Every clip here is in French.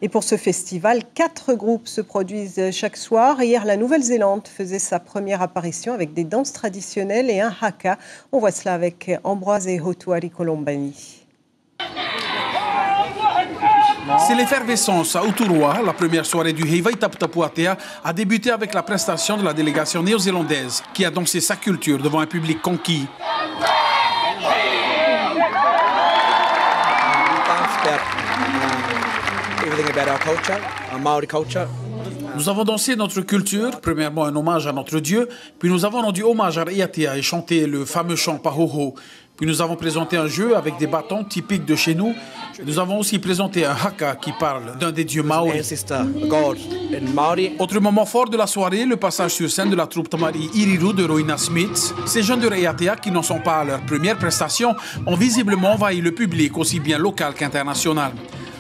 Et pour ce festival, 4 groupes se produisent chaque soir. Hier, la Nouvelle-Zélande faisait sa première apparition avec des danses traditionnelles et un haka. On voit cela avec Ambroise et Hotuari Colombani. C'est l'effervescence à Uturua. La première soirée du Heiva Itaputapuatea a débuté avec la prestation de la délégation néo-zélandaise qui a dansé sa culture devant un public conquis. Nous avons dansé notre culture, premièrement un hommage à notre Dieu, puis nous avons rendu hommage à Raiatea et chanté le fameux chant Pahoho. Puis nous avons présenté un jeu avec des bâtons typiques de chez nous. Nous avons aussi présenté un haka qui parle d'un des dieux Maori. Autre moment fort de la soirée, le passage sur scène de la troupe Tamari Iriru de Roina Smith. Ces jeunes de Raiatea, qui n'en sont pas à leur première prestation, ont visiblement envahi le public, aussi bien local qu'international.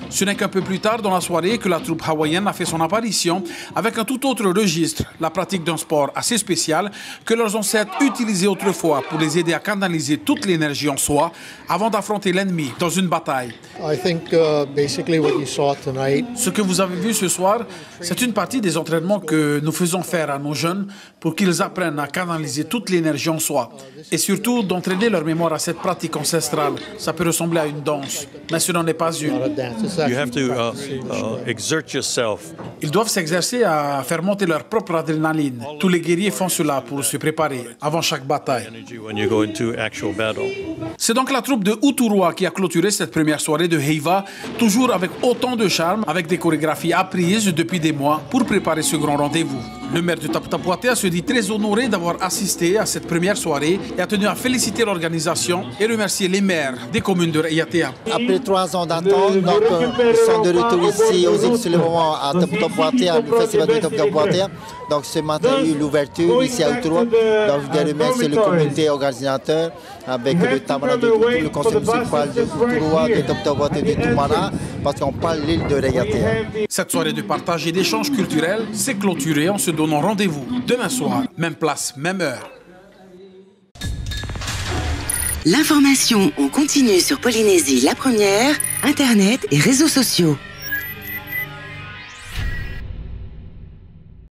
Ce n'est qu'un peu plus tard dans la soirée que la troupe hawaïenne a fait son apparition avec un tout autre registre, la pratique d'un sport assez spécial que leurs ancêtres utilisaient autrefois pour les aider à canaliser toute l'énergie en soi avant d'affronter l'ennemi dans une bataille. Ce que vous avez vu ce soir, c'est une partie des entraînements que nous faisons faire à nos jeunes pour qu'ils apprennent à canaliser toute l'énergie en soi et surtout d'entraîner leur mémoire à cette pratique ancestrale. Ça peut ressembler à une danse, mais ce n'en est pas une. Ils doivent s'exercer à faire monter leur propre adrénaline. Tous les guerriers font cela pour se préparer avant chaque bataille. C'est donc la troupe de Uturua qui a clôturé cette première soirée de Heiva, toujours avec autant de charme, avec des chorégraphies apprises depuis des mois pour préparer ce grand rendez-vous. Le maire de Taputapuatea se dit très honoré d'avoir assisté à cette première soirée et a tenu à féliciter l'organisation et remercier les maires des communes de Raiatea. Après 3 ans d'attente, ils sont de retour ici aux îles sur le moment à Taputapuatea, le festival de Taputapuatea. Donc ce matin, il y a eu l'ouverture ici à Uturua. Donc je voudrais remercier le comité organisateur avec le Tamara de Uturua, le conseil municipal de Uturua, de Taputapuatea, de Tumara, parce qu'on parle de l'île de Raiatea. Cette soirée de partage et d'échange culturel s'est clôturée en se donnant rendez-vous demain soir, même place, même heure. L'information en continu sur Polynésie la première, Internet et réseaux sociaux.